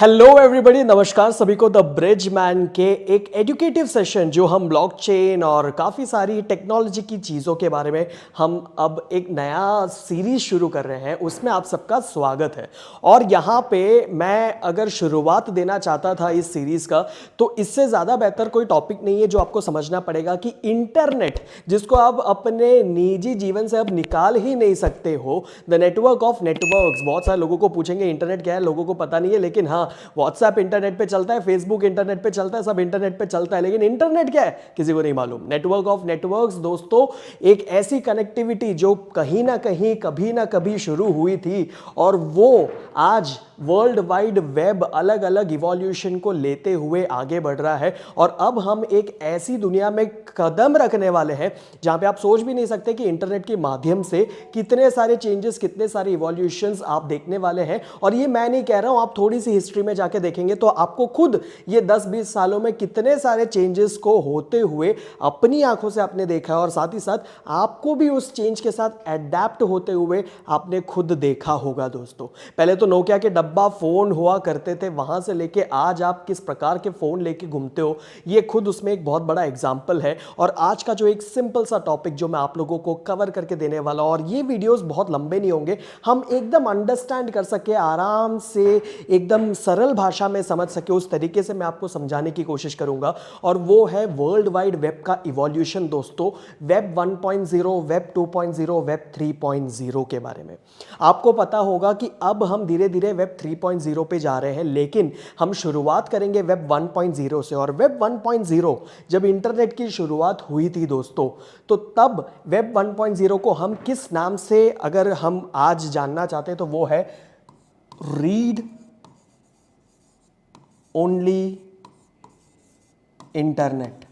Hello everybody, नमस्कार सभी को द ब्रिज मैन के एक एजुकेटिव सेशन जो हम ब्लॉकचेन और काफ़ी सारी टेक्नोलॉजी की चीज़ों के बारे में हम अब एक नया सीरीज शुरू कर रहे हैं, उसमें आप सबका स्वागत है। और यहाँ पे मैं अगर शुरुआत देना चाहता था इस सीरीज़ का, तो इससे ज़्यादा बेहतर कोई टॉपिक नहीं है जो आपको समझना पड़ेगा कि इंटरनेट जिसको आप अपने निजी जीवन से अब निकाल ही नहीं सकते हो, द नेटवर्क ऑफ नेटवर्क्स। बहुत सारे लोगों को पूछेंगे इंटरनेट क्या है, लोगों को पता नहीं है, लेकिन हाँ, व्हाट्सएप इंटरनेट पे चलता है, फेसबुक इंटरनेट पे चलता है, सब इंटरनेट पे चलता है, लेकिन इंटरनेट क्या है किसी को नहीं मालूम। नेटवर्क ऑफ नेटवर्क्स दोस्तों, एक ऐसी कनेक्टिविटी जो कहीं ना कहीं कभी ना कभी शुरू हुई थी और वो आज वर्ल्ड वाइड वेब अलग अलग इवोल्यूशन को लेते हुए आगे बढ़ रहा है। और अब हम एक ऐसी दुनिया में कदम रखने वाले हैं जहां पे आप सोच भी नहीं सकते कि इंटरनेट के माध्यम से कितने सारे चेंजेस, कितने सारे इवोल्यूशंस आप देखने वाले हैं। और ये मैं नहीं कह रहा हूं, आप थोड़ी सी हिस्ट्री में जाके देखेंगे तो आपको खुद ये 10-20 सालों में कितने सारे चेंजेस को होते हुए अपनी आंखों से आपने देखा है, और साथ ही साथ आपको भी उस चेंज के साथ अडेप्ट होते हुए आपने खुद देखा होगा। दोस्तों, पहले तो नोकिया के डब्बा फोन हुआ करते थे, वहां से लेके आज आप किस प्रकार के फोन लेके घूमते हो, ये खुद उसमें एक बहुत बड़ा एग्जाम्पल है। और आज का जो एक सिंपल सा टॉपिक जो मैं आप लोगों को कवर करके देने वाला हूं, और ये वीडियोस बहुत लंबे नहीं होंगे, हम एकदम अंडरस्टैंड कर सके, आराम से एकदम सरल भाषा में समझ सके, उस तरीके से मैं आपको समझाने की कोशिश करूंगा। और वो है वर्ल्ड वाइड वेब का इवोल्यूशन दोस्तों, वेब 1.0, वेब 2.0, वेब 3.0 के बारे में। आपको पता होगा कि अब हम धीरे धीरे वेब 3.0 पे जा रहे हैं, लेकिन हम शुरुआत करेंगे वेब 1.0 से। और वेब 1.0 जब इंटरनेट की शुरुआत हुई थी दोस्तों, तो तब वेब 1.0 को हम किस नाम से अगर हम आज जानना चाहते हैं तो वो है read only internet.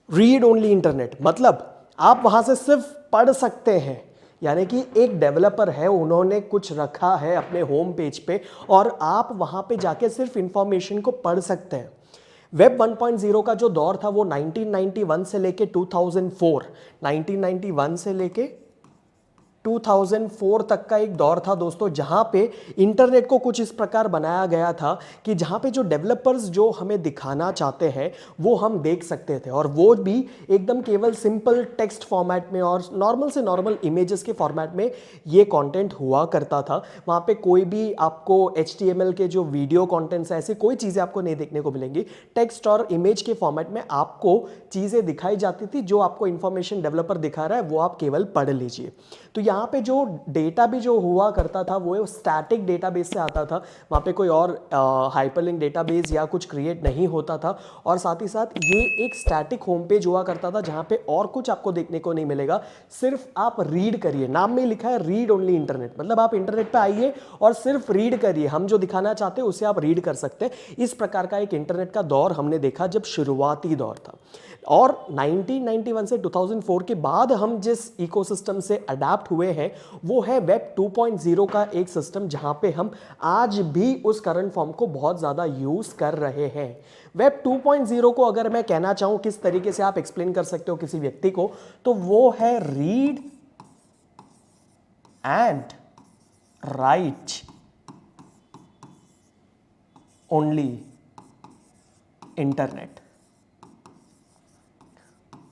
Read only internet मतलब आप वहां से सिर्फ पढ़ सकते हैं, यानी कि एक डेवलपर है, उन्होंने कुछ रखा है अपने होम पेज पे और आप वहां पे जाके सिर्फ इंफॉर्मेशन को पढ़ सकते हैं। वेब 1.0 का जो दौर था वो 1991 से लेके 2004, 1991 से लेके 2004 तक का एक दौर था दोस्तों, जहां पे इंटरनेट को कुछ इस प्रकार बनाया गया था कि जहां पे जो डेवलपर्स जो हमें दिखाना चाहते हैं वो हम देख सकते थे, और वो भी एकदम केवल सिंपल टेक्स्ट फॉर्मेट में और नॉर्मल से नॉर्मल इमेजेस के फॉर्मेट में ये कंटेंट हुआ करता था। वहां पे कोई भी आपको HTML के जो वीडियो कंटेंट्स ऐसी कोई चीज़ें आपको नहीं देखने को मिलेंगी। टेक्स्ट और इमेज के फॉर्मेट में आपको चीज़ें दिखाई जाती थी, जो आपको इंफॉर्मेशन डेवलपर दिखा रहा है वो आप केवल पढ़ लीजिए। तो यहाँ पे जो डेटा भी जो हुआ करता था वो स्टैटिक डेटाबेस से आता था, वहाँ पे कोई और हाइपरलिंक डेटाबेस या कुछ क्रिएट नहीं होता था। और साथ ही साथ ये एक स्टैटिक होम पेज हुआ करता था जहाँ पे और कुछ आपको देखने को नहीं मिलेगा, सिर्फ आप रीड करिए। नाम में ही लिखा है रीड ओनली इंटरनेट, मतलब आप इंटरनेट पे आइए और सिर्फ रीड करिए, हम जो दिखाना चाहते हैं उसे आप रीड कर सकते हैं। इस प्रकार का एक इंटरनेट का दौर हमने देखा जब शुरुआती दौर था। और 1991 से 2004 के बाद हम जिस इकोसिस्टम से अडैप्ट हुए हैं वो है वेब 2.0 का एक सिस्टम, जहां पे हम आज भी उस करंट फॉर्म को बहुत ज़्यादा यूज़ कर रहे हैं। वेब 2.0 को अगर मैं कहना चाहूँ किस तरीके से आप एक्सप्लेन कर सकते हो किसी व्यक्ति को, तो वो है read and right only internet.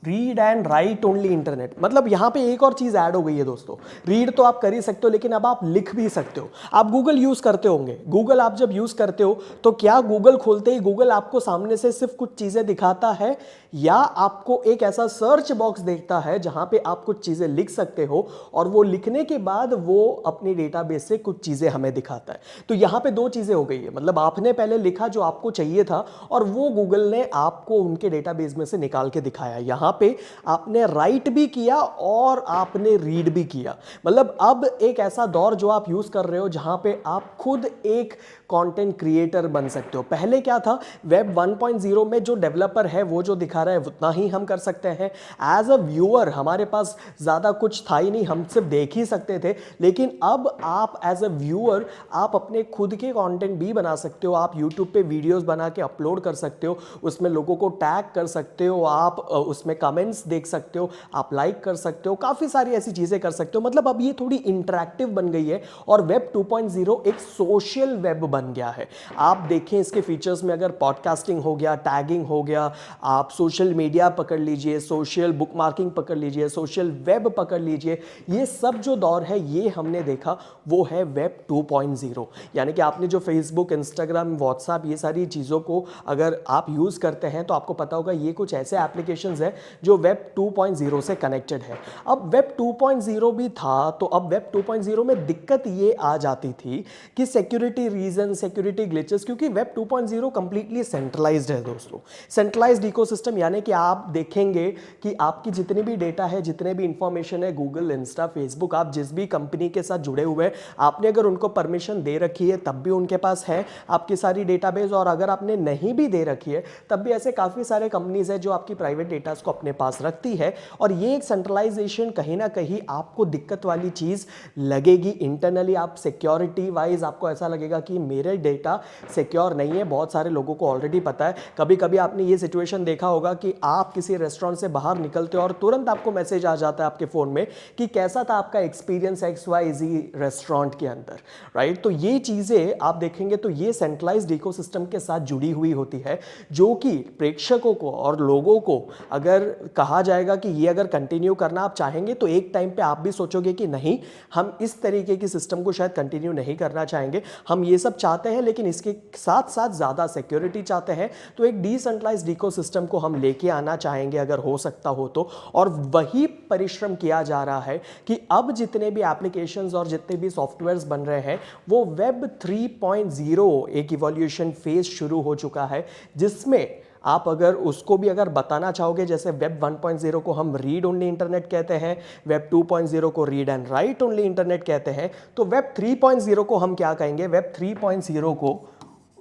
Read and right only internet मतलब यहां पे एक और चीज ऐड हो गई है दोस्तों। रीड तो आप कर ही सकते हो, लेकिन अब आप लिख भी सकते हो। आप गूगल यूज करते होंगे, गूगल आप जब यूज करते हो तो क्या गूगल खोलते ही गूगल आपको सामने से सिर्फ कुछ चीजें दिखाता है, या आपको एक ऐसा सर्च बॉक्स देखता है जहां पे आप कुछ चीजें लिख सकते हो और वो लिखने के बाद वो अपनी डेटाबेस से कुछ चीजें हमें दिखाता है। तो यहां पे दो चीजें हो गई है, मतलब आपने पहले लिखा जो आपको चाहिए था और वो गूगल ने आपको उनके डेटाबेस में से निकाल के दिखाया। यहां पे आपने राइट भी किया और आपने रीड भी किया, मतलब अब एक ऐसा दौर जो आप यूज कर रहे हो जहां पे आप खुद एक कंटेंट क्रिएटर बन सकते हो। पहले क्या था, वेब 1.0 में जो डेवलपर है वो जो दिखा रहा है उतना ही हम कर सकते हैं। एज अ व्यूअर हमारे पास ज़्यादा कुछ था ही नहीं, हम सिर्फ देख ही सकते थे। लेकिन अब आप एज अ व्यूअर आप अपने खुद के कंटेंट भी बना सकते हो। आप यूट्यूब पे वीडियोस बना के अपलोड कर सकते हो, उसमें लोगों को टैग कर सकते हो, आप उसमें कमेंट्स देख सकते हो, आप लाइक कर सकते हो, काफ़ी सारी ऐसी चीज़ें कर सकते हो। मतलब अब ये थोड़ी इंटरैक्टिव बन गई है और वेब 2.0 एक सोशल वेब बन गया है। आप देखें इसके फीचर्स में, अगर पॉडकास्टिंग हो गया, टैगिंग हो गया, आप सोशल मीडिया पकड़ लीजिए, सोशल बुकमार्किंग पकड़ लीजिए, सोशल वेब पकड़ लीजिए, ये सब जो दौर है ये हमने देखा वो है वेब 2.0। यानी कि आपने जो फेसबुक, इंस्टाग्राम, व्हाट्सएप, ये सारी चीज़ों को अगर आप यूज़ करते हैं तो आपको पता होगा ये कुछ ऐसे एप्लीकेशंस हैं जो वेब 2.0 से कनेक्टेड है। अब वेब 2.0 भी था तो अब वेब 2.0 में दिक्कत ये आ जाती थी कि सिक्योरिटी रीजन, सिक्योरिटी ग्लिचेस, क्योंकि वेब 2.0 कंप्लीटली सेंट्रलाइज्ड है दोस्तों। सेंट्रलाइज्ड इकोसिस्टम, यानी कि आप देखेंगे कि आपकी जितनी भी डेटा है, जितने भी इंफॉर्मेशन है, गूगल, इंस्टा, फेसबुक, आप जिस भी कंपनी के साथ जुड़े हुए हैं, आपने अगर उनको परमिशन दे रखी है तब भी उनके पास है आपकी सारी डेटाबेस, और अगर आपने नहीं भी दे रखी है तब भी ऐसे काफ़ी सारे कंपनीज है जो आपकी प्राइवेट डेटास को अपने पास रखती है। और ये एक सेंट्रलाइजेशन कहीं ना कहीं आपको दिक्कत वाली चीज़ लगेगी। इंटरनली आप सिक्योरिटी वाइज आपको ऐसा लगेगा कि मेरे डेटा सिक्योर नहीं है। बहुत सारे लोगों को ऑलरेडी पता है। कभी कभी आपने ये सिचुएशन देखा होगा कि आप किसी रेस्टोरेंट से बाहर निकलते हो और तुरंत आपको मैसेज आ जाता है आपके फ़ोन में कि कैसा था आपका एक्सपीरियंस XYZ रेस्टोरेंट के अंदर, राइट। तो ये चीज़ें आप देखेंगे तो ये सेंट्रलाइज्ड इकोसिस्टम के साथ जुड़ी हुई होती है, जो कि प्रेक्षकों को और लोगों को अगर कहा जाएगा कि ये अगर कंटिन्यू करना आप चाहेंगे तो एक टाइम पे आप भी सोचोगे कि नहीं, हम इस तरीके की सिस्टम को शायद कंटिन्यू नहीं करना चाहेंगे, हम ये सब चाहते हैं लेकिन इसके साथ साथ ज़्यादा सिक्योरिटी चाहते हैं। तो एक डिसेंट्रलाइज्ड इकोसिस्टम को हम लेके आना चाहेंगे अगर हो सकता हो तो। और वही परिश्रम किया जा रहा है कि अब जितने भी एप्लीकेशंस और जितने भी सॉफ्टवेयर्स बन रहे हैं वो वेब 3.0 एक इवोल्यूशन फेज शुरू हो चुका है, जिसमें आप अगर उसको भी अगर बताना चाहोगे, जैसे वेब 1.0 को हम रीड ओनली इंटरनेट कहते हैं, वेब 2.0 को read and right only internet कहते हैं, तो वेब 3.0 को हम क्या कहेंगे? वेब 3.0 को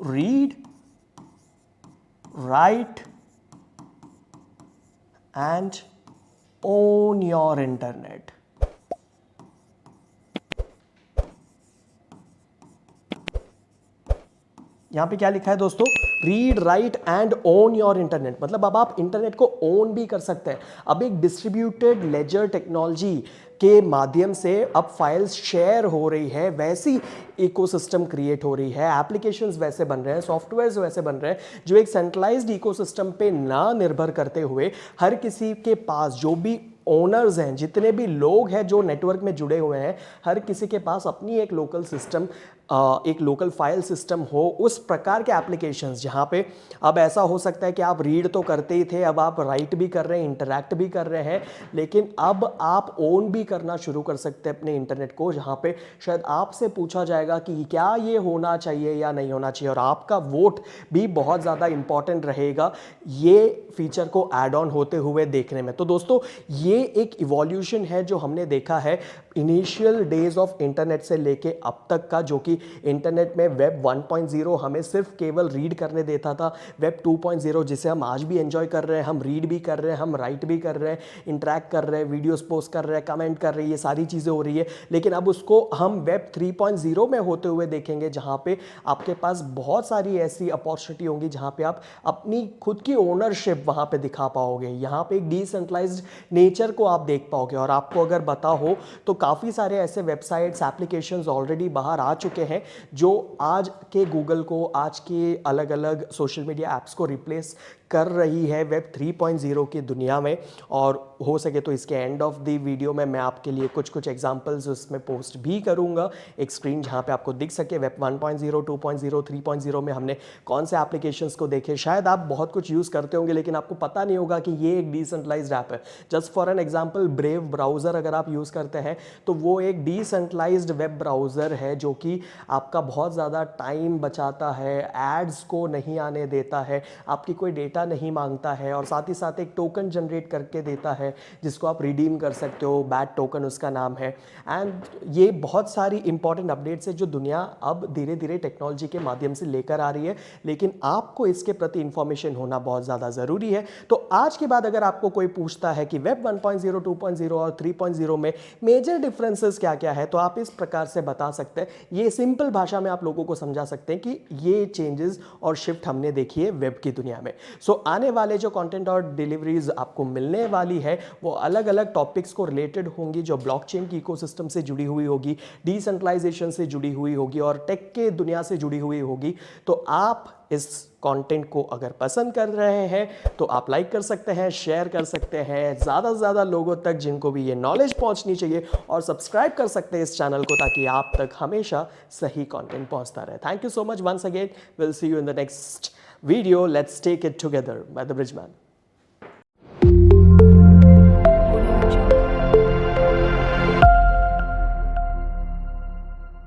read, right and own your internet. यहां पे क्या लिखा है दोस्तों? Read, right and own your internet. मतलब अब आप इंटरनेट को ओन भी कर सकते हैं। अब एक डिस्ट्रीब्यूटेड लेजर टेक्नोलॉजी के माध्यम से अब फाइल्स शेयर हो रही है, वैसी इकोसिस्टम क्रिएट हो रही है, एप्लीकेशंस वैसे बन रहे हैं, सॉफ्टवेयर्स वैसे बन रहे हैं जो एक सेंट्रलाइज्ड इकोसिस्टम पे ना निर्भर करते हुए हर किसी के पास, जो भी ओनर्स हैं, जितने भी लोग हैं जो नेटवर्क में जुड़े हुए हैं, हर किसी के पास अपनी एक लोकल सिस्टम, एक लोकल फाइल सिस्टम हो। उस प्रकार के एप्लीकेशंस जहां पे अब ऐसा हो सकता है कि आप रीड तो करते ही थे, अब आप राइट भी कर रहे हैं, इंटरैक्ट भी कर रहे हैं, लेकिन अब आप ओन भी करना शुरू कर सकते हैं अपने इंटरनेट को, जहां पे शायद आपसे पूछा जाएगा कि क्या ये होना चाहिए या नहीं होना चाहिए, और आपका वोट भी बहुत ज़्यादा इंपॉर्टेंट रहेगा ये फीचर को ऐड ऑन होते हुए देखने में। तो दोस्तों ये एक इवोल्यूशन है जो हमने देखा है इनिशियल डेज ऑफ इंटरनेट से लेके अब तक का, जो कि इंटरनेट में वेब 1.0 हमें सिर्फ केवल रीड करने देता था। वेब 2.0 जिसे हम आज भी एंजॉय कर रहे हैं, हम रीड भी कर रहे हैं, हम राइट भी कर रहे हैं, इंटरैक्ट कर रहे हैं, वीडियोस पोस्ट कर रहे हैं, कमेंट कर रहे हैं, ये सारी चीज़ें हो रही है। लेकिन अब उसको हम वेब 3.0 में होते हुए देखेंगे, जहाँ पे आपके पास बहुत सारी ऐसी अपॉर्चुनिटी होंगी जहाँ पे आप अपनी खुद की ओनरशिप वहाँ पे दिखा पाओगे। यहाँ पे एक डिसेंट्रलाइज्ड नेचर को आप देख पाओगे। और आपको अगर बता हो तो काफ़ी सारे ऐसे वेबसाइट्स, एप्लीकेशंस ऑलरेडी बाहर आ चुके हैं जो आज के गूगल को, आज के अलग अलग सोशल मीडिया ऐप्स को रिप्लेस कर रही है वेब 3.0 की दुनिया में। और हो सके तो इसके एंड ऑफ द वीडियो में मैं आपके लिए कुछ कुछ एग्जांपल्स उसमें पोस्ट भी करूंगा, एक स्क्रीन जहां पे आपको दिख सके वेब 1.0, 2.0, 3.0 में हमने कौन से एप्लीकेशंस को देखे। शायद आप बहुत कुछ यूज़ करते होंगे लेकिन आपको पता नहीं होगा कि ये एक डिसेंट्रलाइज्ड ऐप है। Just for an example, brave browser अगर आप यूज़ करते हैं तो वो एक डिसेंट्रलाइज्ड वेब ब्राउज़र है जो कि आपका बहुत ज़्यादा टाइम बचाता है, एड्स को नहीं आने देता है, आपकी कोई डेटा नहीं मांगता है, और साथ ही साथ एक टोकन जनरेट करके देता है जिसको आप रिडीम कर सकते हो, बैट टोकन उसका नाम है। एंड ये बहुत सारी इंपॉर्टेंट अपडेट्स है जो दुनिया अब धीरे धीरे टेक्नोलॉजी के माध्यम से लेकर आ रही है, लेकिन आपको इसके प्रति इंफॉर्मेशन होना बहुत ज़्यादा ज़रूरी है। तो आज के बाद अगर आपको कोई पूछता है कि वेब 1.0, 2.0 और 3.0 में मेजर डिफरेंसेस क्या क्या है, तो आप इस प्रकार से बता सकते हैं। ये सिंपल भाषा में आप लोगों को समझा सकते हैं कि ये चेंजेस और शिफ्ट हमने देखी है वेब की दुनिया में। सो आने वाले जो कंटेंट और डिलीवरीज आपको मिलने वाली है वो अलग अलग टॉपिक्स को रिलेटेड होंगी, जो ब्लॉकचेन की इकोसिस्टम से जुड़ी हुई होगी, डिसेंट्रलाइजेशन से जुड़ी हुई होगी और टेक के दुनिया से जुड़ी हुई होगी। तो आप इस कंटेंट को अगर पसंद कर रहे हैं तो आप लाइक कर सकते हैं, शेयर कर सकते हैं ज़्यादा से ज़्यादा लोगों तक जिनको भी ये नॉलेज पहुंचनी चाहिए, और सब्सक्राइब कर सकते हैं इस चैनल को ताकि आप तक हमेशा सही कंटेंट पहुंचता रहे। Thank you so much once again, will see you in the next video. Let's take it together by the Bridgman.